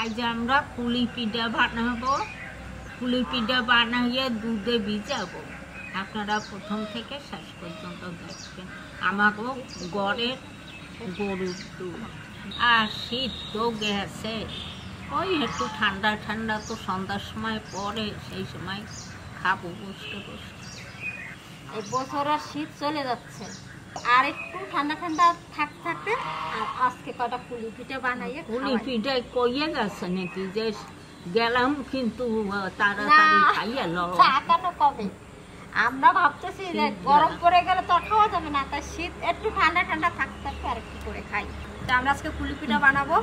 আজ আমরা পুলি পিঠা বানাবো। পুলি পিঠা বানাইয়ে দুধে ভিজাবো। আপনারা প্রথম থেকে শেষ পর্যন্ত দেখবেন। আমাকে গড়ের গরুর দুধ আর শীত তো গেছে, ওই একটু ঠান্ডা ঠান্ডা তো সন্ধ্যার সময় পরে, সেই সময় খাবো বসতে বসতে। এই বছর আর শীত চলে যাচ্ছে, আর একটু ঠান্ডা ঠান্ডা থাকতে আর আজকে কটা পুলি পিঠা বানাইয়ে পুলি পিঠায় কইয়ে গেছে নাকি যে গেলাম কিন্তু তাড়াতাড়ি খাইয়ে লও। কবে আমরা ভাবতেছি যে গরম পড়ে গেলে তো খাওয়া যাবে না, তাই শীত একটু ঠান্ডা ঠান্ডা থাকতে আর একটু করে খাই। তো আমরা আজকে পুলি পিঠা বানাবো।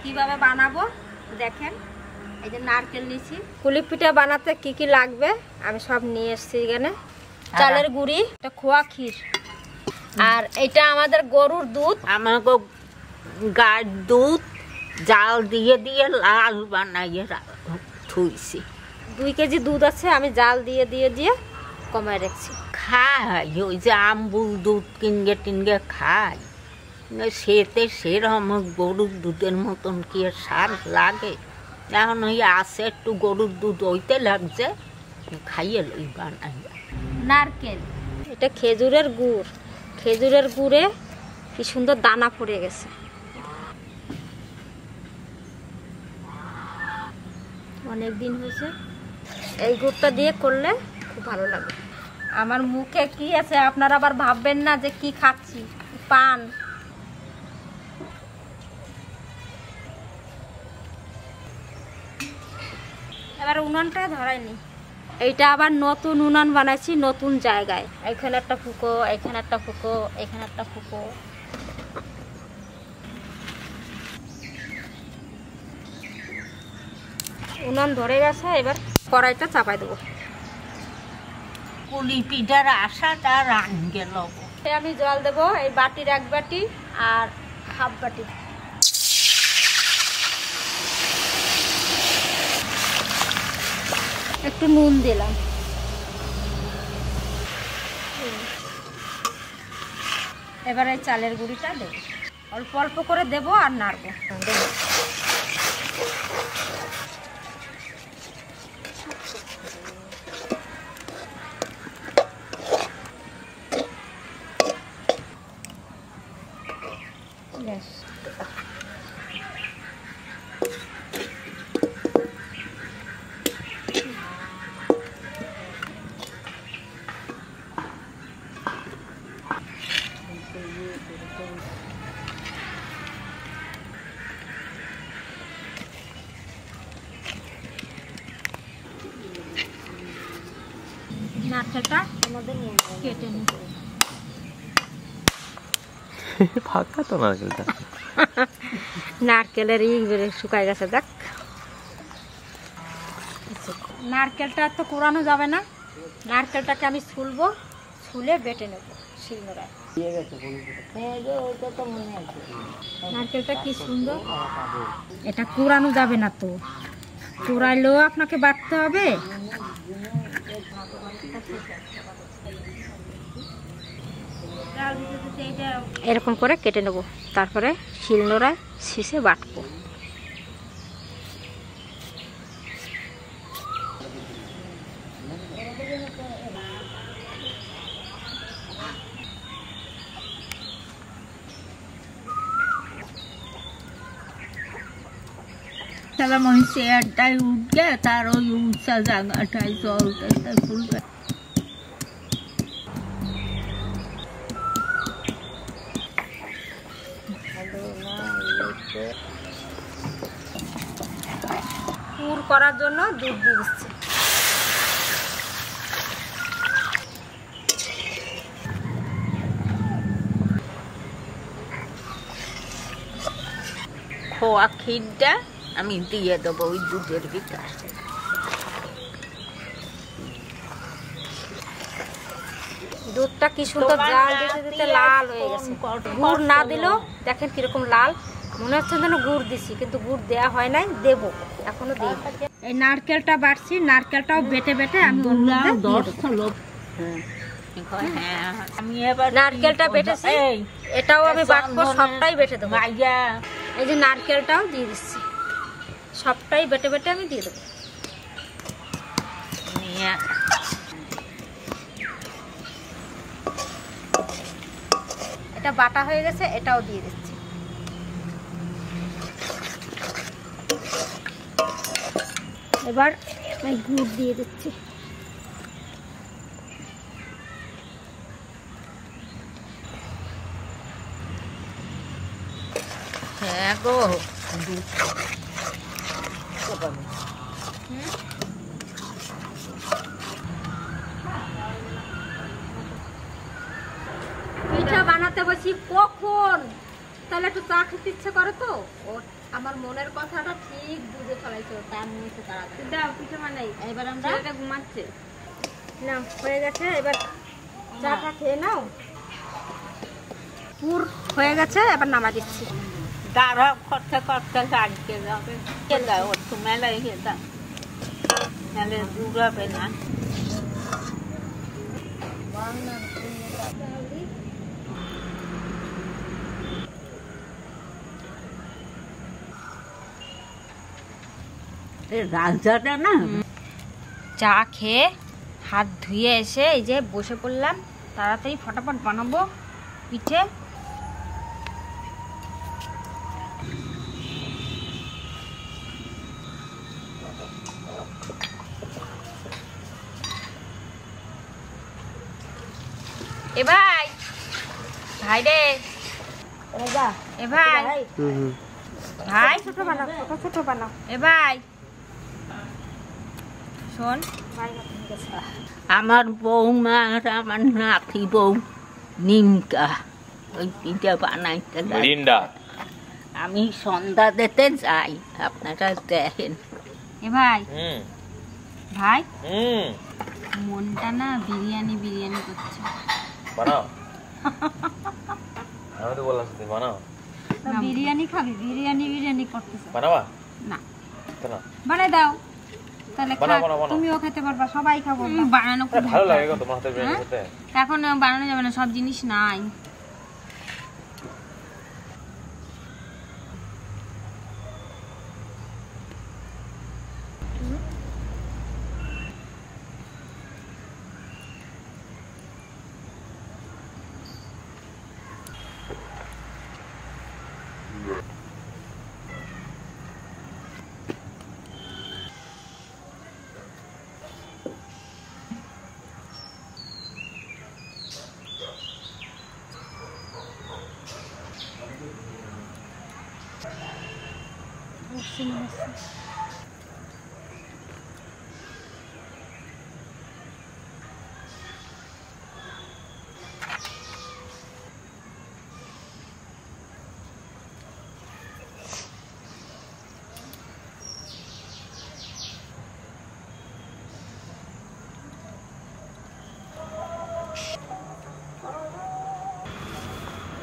কিভাবে বানাবো দেখেন। এই যে নারকেল নিয়েছি। পুলি পিঠা বানাতে কি কি লাগবে আমি সব নিয়ে এসেছি। এখানে চালের গুঁড়ি, এটা খোয়া ক্ষীর, আর এটা আমাদের গরুর দুধ। আমাকে গায়ের দুধ জাল দিয়ে দিয়ে লাল বানাইয়ে থুইছি। 2 কেজি দুধ আছে, আমি জাল দিয়ে দিয়ে দিয়ে কমায় রাখছি। খাই ওই যে আমবুল দুধ কিনগে টিনগে খাই, সেতে সেরকম গরুর দুধের মতন কি আর স্বাদ লাগে। এখন ওই আছে একটু গরুর দুধ ওইতে লাগছে, খাইয়ে লই বানাইয়া। নারকেল, এটা খেজুরের গুড়। খেজুরের গুড়ে কি সুন্দর দানা পড়ে গেছে। অনেক দিন হয়েছে, এই গুড়টা দিয়ে করলে খুব ভালো লাগে। আমার মুখে কি আছে আপনারা আবার ভাববেন না যে কি খাচ্ছি, পান। এবার উনানটা ধরাইনি, এইটা আবার নতুন উনান বানাইছি নতুন জায়গায়। এখানে একটা ফুকো, এখানে একটা ফুকো, এখানে একটা ফুকো। উনান ধরে গেছে, এবার কড়াইটা চাপাই দেবো। পুলি পিঠার আশাটা রান গেল। আমি জল দেবো, এই বাটির 1 বাটি আর হাফ বাটি। একটু নুন দিলাম। এবার এই চালের গুঁড়িটা দেবো, অল্প অল্প করে দেবো আর নাড়বো। নারকেলটা আমাদের কেটে নেব। ফাঁকা তো নারকেলটা, নারকেলের শুকায় গেছে। দেখ, নারকেলটা তো কোরানো যাবে না, নারকেলটাকে আমি ছুলবো, ছুলে বেটে নেব শিলনোড়ায়। নারকেলটা কি সুন্দর, এটা কোরানো যাবে না তো, কোরাইলেও আপনাকে বাটতে হবে। এরকম করে কেটে নেব, তারপরে শিলনোড়ায় শিশে বাটবো। তাহলে মনে চেয়ারটাই উঠবে, তার ওই উঁচা জায়গাটায় জলটা ফুলবে। পুর করার জন্য দুধ দিয়ে দিচ্ছি। খোয়া ক্ষীরটা আমি দিয়ে দেবো ওই দুধের ভিতরে। দুধটা কি সুন্দর জাল দিতে দিতে লাল হয়ে গেছে। গুড় না দিলেও দেখেন কিরকম লাল, মনে হচ্ছে যেন গুড় দিছি, কিন্তু গুড় দেওয়া হয় নাই, দেবো এখনো দিই। এই নারকেলটা বাটছি, নারকেলটাও বেটে বেটে আমি নারকেলটা বেটেছি, এটাও আমি বাটবো, সবটাই বেটে দেবো। এই যে নারকেলটাও দিয়ে দিচ্ছি, সবটাই বেটে বেটে আমি দিয়ে দেবো। নিয়ে এটা বাটা হয়ে গেছে, এটাও দিয়ে দিচ্ছি। এবার আমি গুড় দিয়ে দিচ্ছি। হ্যাঁ গো, পিঠা বানাতে বসি কখন, তাহলে একটু চা খেতে ইচ্ছে করে তো। ও আমার মনের কথাটা ঠিক বুঝে ফেলাইছে, তার মনে তাড়াতাড়ি দাও পিঠা বানাই। এবার আমরা এটা ঘুমাচ্ছে না, হয়ে গেছে। এবার চাটা খেয়ে নাও। পুর হয়ে গেছে, এবার নামা দিচ্ছি। দাঁড়া করতে করতে গাড়িতে যাবে, দাও একটু মেলাই দাও, নাহলে জুড়াবে না। রাজাটা না চা খেয়ে হাত ধুয়ে এসে এই যে বসে পড়লাম, তাড়াতাড়ি ফটাফট বানাবো পিঠে। এ ভাই, ভাই রে, এ ভাই, ভাই ছোট বানাও, ছোট বানাও। এ ভাই শোন, আমার বৌমা আর আমার নাতি বউ নিমকা ওই পিঠা বানাইতে মিরিন্ডা আমি সন্ধ্যা দিতে যাই, আপনারা দেখেন। এ ভাই, ভাই হুম মনটা না বিরিয়ানি বিরিয়ানি করছে। বানাও। আমি তো বললাম তুমি বানাও। বিরিয়ানি খাবি, বিরিয়ানি বিরিয়ানি করতেছে। বানাবা না কেন? বানাই দাও, তাহলে বানাও, বানাও, বানাও। তুমিও খেতে পারবা, সবাই খাবো। বানানো খুব ভালো লাগে গো তোমার হাতের বিরিয়ানি খেতে। এখন বানানো যাবে না, সব জিনিস নাই।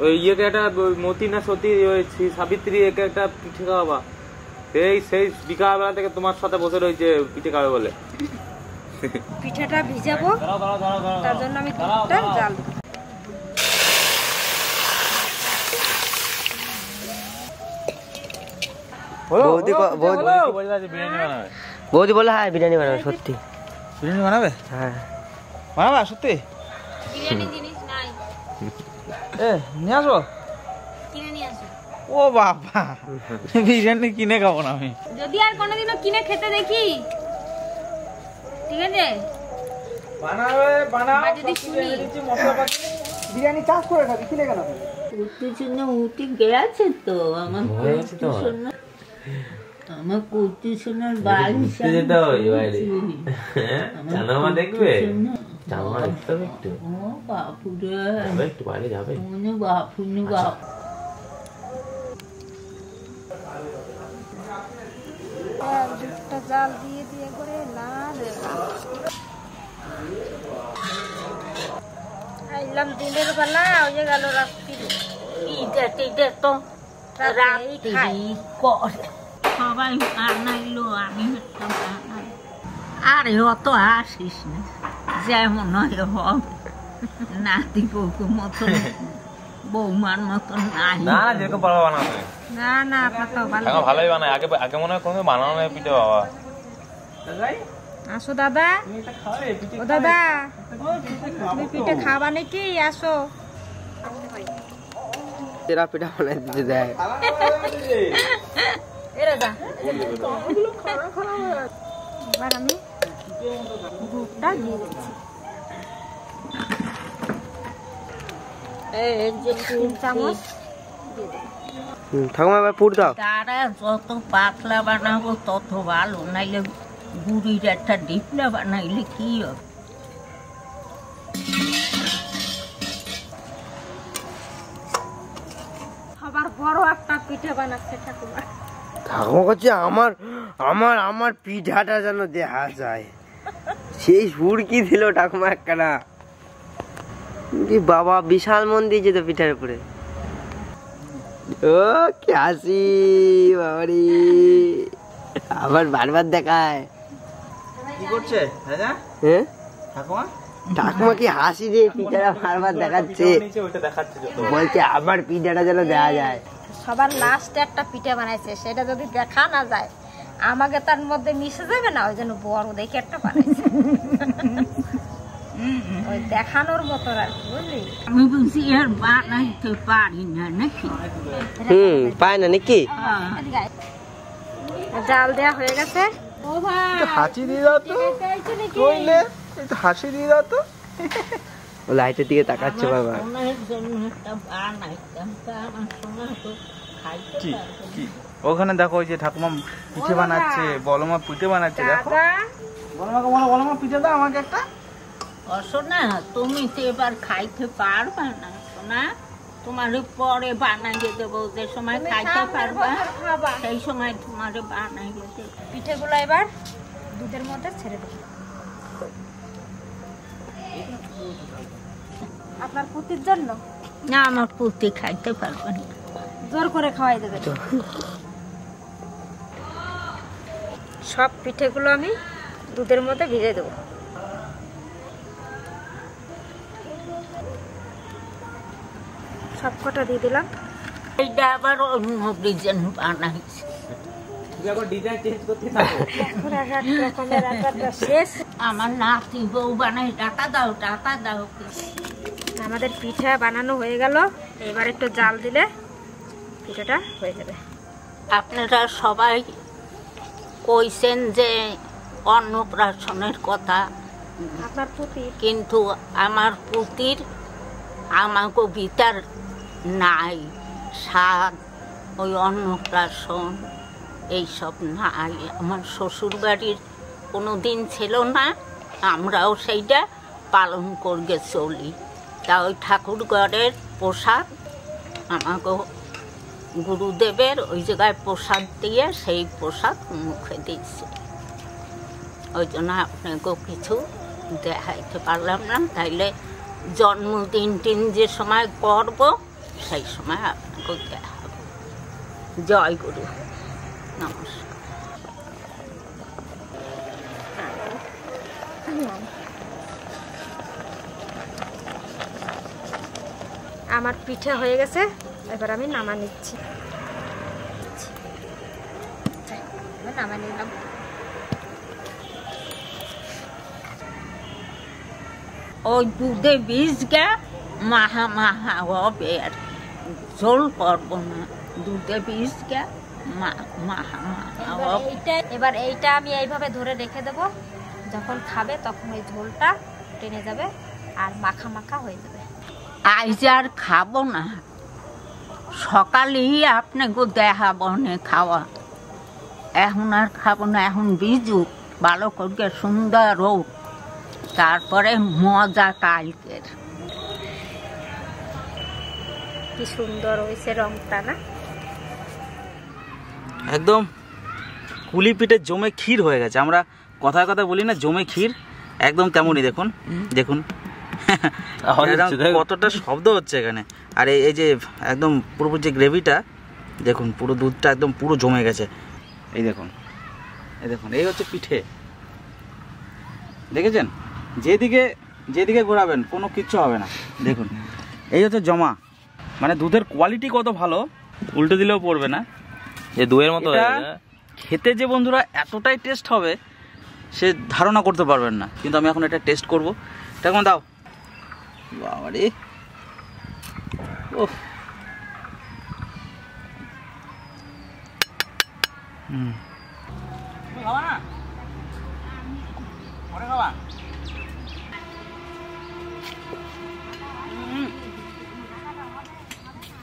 ওই ইয়েকে একটা মতি না সতী ওই সাবিত্রী একে একটা পিঠে খাওয়াবা, সেই বিকালবেলা থেকে তোমার সাথে বসে রয়েছে পিঠে খাবে বলে। পিঠাটা ভিজাবো, তার জন্য আমি দুধটা জাল দেব। বৌদি বলে হ্যাঁ বিরিয়ানি বানাবে, সত্যি বিরিয়ানি বানাবে? হ্যাঁ বানাবা সত্যি? বিরিয়ানি জিনিস নাই, নিয়ে আসবো। কিনে নিয়ে আসো। ও বাবা, বিরিয়ানি কিনে খাবো না আমি। যদি আর কোনোদিনও কিনে খেতে দেখি, ঠিক আছে? বানাবে, বানাও। যদি শুনি বিরিয়ানি চাষ করে খাবি, কিনে কেন? উঠতে জন্য উঠে গেছে তো আমার আমার কুর্তি সোনার বাড়ি দেখবে একটু। ও বাপুরে, একটু বাইরে যাবে বাপুনি বাপ। দুধটা জাল দিয়ে দিয়ে করে না রে, আইলাম দিনের বেলা, হয়ে গেল রাত্রি। এটা তো রাত্রি করে সবাই বানাইলো, আমি একটা বানাই। আরে অত আসিস না, যেমন হয় হবে। নাতি বউকে মতন বৌমার মতন নাই, না যেরকম পারবো বানাবে। না না আপনার তো ভালো ঠাকুমা ভালোই বানায়, আগে আগে মনে হয় কোনো বানানো নেই পিঠে বাবা। আসো দাদা, ও দাদা তুমি পিঠে খাবা নাকি? আসো। তেরা পিঠা বানাই দিতে দেয়। এবার আমি দুধটা দিয়ে দিচ্ছি, এই যে 3 চামচ। ঠাকুমা এবার পুর দাও। তারা যত পাতলা বানাবো তত ভালো, নাইলে গুড়ির একটা ডিপলা বানাইলে কি হবে। সবার বড় একটা পিঠে বানাচ্ছে ঠাকুমা। ঠাকুমা করছে আমার আমার আমার পিঠাটা যেন দেখা যায়। সেই সুর কি দিল ঠাকুমা একখানা। বাবা বিশাল মন দিয়েছে তো পিঠার উপরে। ও কি হাসি বাবারি, আবার বারবার দেখায়। কি করছে দাদা? হ্যাঁ ঠাকুমা ঠাকুমা কি হাসি দিয়ে পিঠাটা বারবার দেখাচ্ছে, ওইটা দেখাচ্ছে যত। বলছে আমার পিঠাটা যেন দেখা যায়। সবার লাস্টে একটা পিঠে বানাইছে, সেটা যদি দেখা না যায় আমাকে তার মধ্যে মিশে যাবে না, ওই জন্য বড় দেখে একটা বানাইছে। ওই দেখানোর মতো আর কি, বুঝলি? আমি বুঝি আর বানাইতে পারি না নাকি? পায় না নাকি? ডাল দেয়া হয়ে গেছে। ও ভাই হাসি দিয়ে দাও তো, কইলে একটু হাসি দিয়ে দাও তো। ও লাইটের দিকে তাকাচ্ছে বাবা। সোনার জন্য একটা বানাইতাম, তা আমার সোনা তো খাইতে কি পারবে না। কি ওখানে দেখো, ওই যে ঠাকুমা পিঠে বানাচ্ছে, বলমা পিঠে বানাচ্ছে, দেখো। দাদা বলমাকে বলো, বলমা পিঠে দাও আমাকে একটা। সোনা তুমি তো এবার খাইতে পারবা না সোনা, তোমার পরে বানাইয়ে দেবো, যে সময় খাইতে পারবা খাবা। সেই সময় তোমার বানাইয়ে দেবো। পিঠেগুলো এবার দুধের মধ্যে ছেড়ে দেবো। আপনার পুতির জন্য না, আমার পুতি খাইতে পারবে না। জোর করে খাওয়াই দেবে। সব পিঠেগুলো আমি দুধের মধ্যে ভিজিয়ে দেবো। সব কটা দিয়ে দিলাম। এইটা আবার অন্য ডিজাইন বানাইছে। শেষ। আমার নাতি বউ বানাই, টাকা দাও টাকা দাও। আমাদের পিঠা বানানো হয়ে গেল, এবার একটু জাল দিলে পিঠাটা হয়ে যাবে। আপনারা সবাই কইছেন যে অন্নপ্রাশনের কথা, আপনার পুতি কিন্তু আমার পুতির আমাকে ভিতর নাই স্বাদ, ওই অন্নপ্রাশন এইসব নাই। আমার শ্বশুর বাড়ির কোনো দিন ছিল না, আমরাও সেইটা পালন করবে চলি। তা ওই ঠাকুর ঘরের প্রসাদ আমাকে গুরুদেবের ওই জায়গায় প্রসাদ দিয়ে সেই প্রসাদ মুখে দিচ্ছে, ওই জন্য আপনাকেও কিছু দেখাইতে পারলাম না। তাইলে জন্মদিন যে সময় করব সেই সময় আপনাকেও দেখাবো। জয় গুরু, নমস্কার। আমার পিঠা হয়ে গেছে, এবার আমি নামা নিচ্ছি। নামা নিলাম। ওই দুধে বীজ গা মাহা মাহা হবে, আর ঝোল করবো না, দুধে বীজ গা মাহা মাহা হবে। এবার এইটা আমি এইভাবে ধরে রেখে দেবো, যখন খাবে তখন ওই ঝোলটা টেনে যাবে আর মাখা মাখা হয়ে যাবে। আজ আর খাবো না, সকালেই আপনাকে দেখাবো না খাওয়া, এখন আর খাবো না। এখন বিজু ভালো করে সুন্দর হোক, তারপরে মজা কালকের। কি সুন্দর হয়েছে রংটা না? একদম কুলি পিঠে জমে ক্ষীর হয়ে গেছে। আমরা কথায় কথা বলি না জমে ক্ষীর, একদম তেমনই। দেখুন দেখুন কতটা শব্দ হচ্ছে এখানে। আর এই যে একদম পুরো যে গ্রেভিটা দেখুন, পুরো দুধটা একদম পুরো জমে গেছে। এই দেখুন, এই দেখুন, এই হচ্ছে পিঠে। দেখেছেন, যেদিকে ঘোরাবেন কোনো কিচ্ছু হবে না। দেখুন এই হচ্ছে জমা, মানে দুধের কোয়ালিটি কত ভালো উল্টে দিলেও পড়বে না, যে দইয়ের মতো হয়ে এটা যাবে। খেতে যে বন্ধুরা এতটাই টেস্ট হবে সে ধারণা করতে পারবেন না। কিন্তু আমি এখন এটা টেস্ট করবো। এটা কেমন দাও বাবারে, ওহ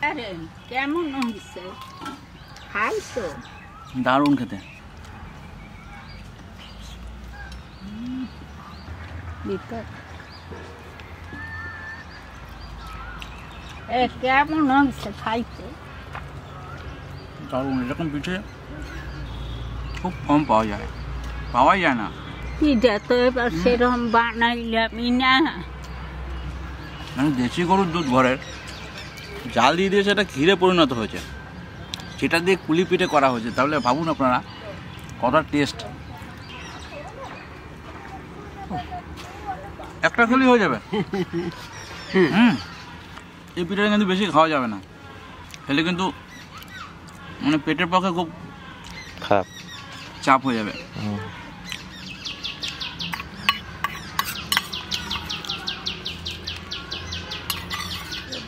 আরে কেমন হয়েছে খাইছো? দারুণ খেতে। কেমন হয়েছে খাইতে? দারুণ। এরকম পিঠে খুব কম পাওয়া যায়, পাওয়াই যায় না। পিঠা তো এবার সেরকম বানাইলামই না। মানে দেশি গরুর দুধ ঘরের জাল দিয়ে দিয়ে সেটা ক্ষীরে পরিণত হয়েছে, সেটা দিয়ে কুলি পিঠে করা হয়েছে। তাহলে ভাবুন আপনারা কতটা টেস্ট। একটা খেলেই হয়ে যাবে। এই পিঠাটা কিন্তু বেশি খাওয়া যাবে না, খেলে কিন্তু মানে পেটের পক্ষে খুব খারাপ চাপ হয়ে যাবে।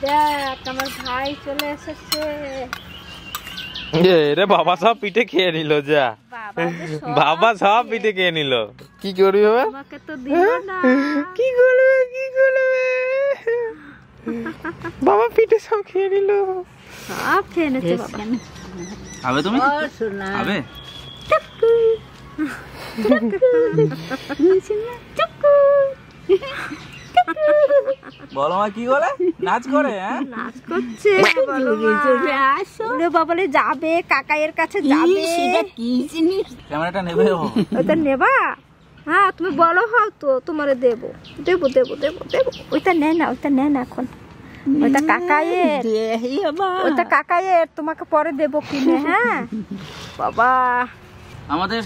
দেখ আমার ভাই চলে এসেছে। রে বাবা সব পিঠে খেয়ে নিল। যা বাবা সব পিঠে খেয়ে নিল। কি করবি বাবা? আমাকে তো দিল না। কি করবে কি করবে? বাবা পিঠে সব খেয়ে নিল। সব খেয়ে নিচ্ছে বাবা। খাবে তুমি? ও শোনা, খাবে? বলো মা কি করে নাচ করে? হ্যাঁ নাচ করছে। আসো। ওরে বাবালে যাবে কাকাইয়ের কাছে যাবে। সেটা কি জিনিস? ক্যামেরাটা নেবে? ওটা নেবা? হ্যাঁ তুমি বলো হও তো তোমারে দেবো দেবো দেবো দেবো দেবো। ওইটা নে না, ওইটা নে না এখন। ওইটা কাকাইয়ের, ওইটা কাকাইয়ের, তোমাকে পরে দেবো কিনে। হ্যাঁ বাবা। আমাদের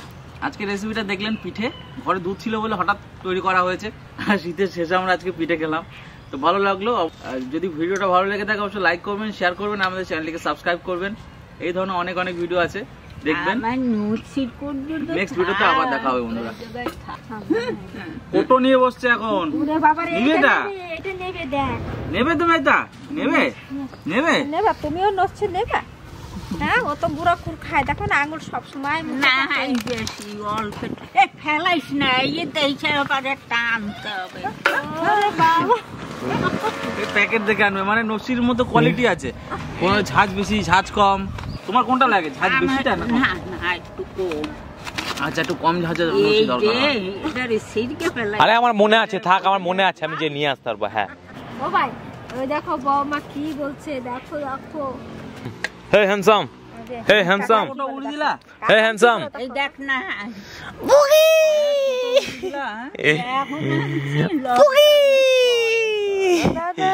আজকে রেসিপিটা দেখলেন, পিঠে। ঘরে দুধ ছিল বলে হঠাৎ তৈরি করা হয়েছে, আর শীতের শেষে আমরা আজকে পিঠে খেলাম। তো ভালো লাগলো। আর যদি ভিডিওটা ভালো লেগে থাকে অবশ্যই লাইক করবেন, শেয়ার করবেন, আমাদের চ্যানেলটিকে সাবস্ক্রাইব করবেন। এই ধরনের অনেক অনেক ভিডিও আছে, দেখবেন। নেক্সট ভিডিওতে আবার দেখা হবে বন্ধুরা। কোটো নিয়ে বসছে এখন। ওরে বাবা রে, নিবে এটা? এটা নেবে দেখ। নেবে তুমি? এটা নেবে? নেবে? নেবা? তুমিও নচ্ছে নেবা? হ্যাঁ ও তো বুড়া কুল খায়, দেখো না আঙুল সবসময় না বেশি অল্প ফেলাইস না, ইয়ে দেখে আবার টানতে হবে। প্যাকেট দেখে আনবে, মানে নসির মতো কোয়ালিটি আছে, কোনো ঝাঁজ বেশি ঝাঁজ কম। তোমার কোনটা লাগে, ঝাঁজ বেশিটা না? না না একটু কম। আচ্ছা একটু কম ঝাঁঝের নসি দরকার। আরে আমার মনে আছে, থাক আমার মনে আছে, আমি যে নিয়ে আসতে পারবো। হ্যাঁ ও ভাই ওই দেখো বৌমা কি বলছে, দেখো দেখো। হে হ্যান্ডসাম, হে হ্যান্ডসাম, কোটো উড়ে দিলা? হে হ্যান্ডসাম। এই দেখ না দিলা, হ্যাঁ? এখন দাদা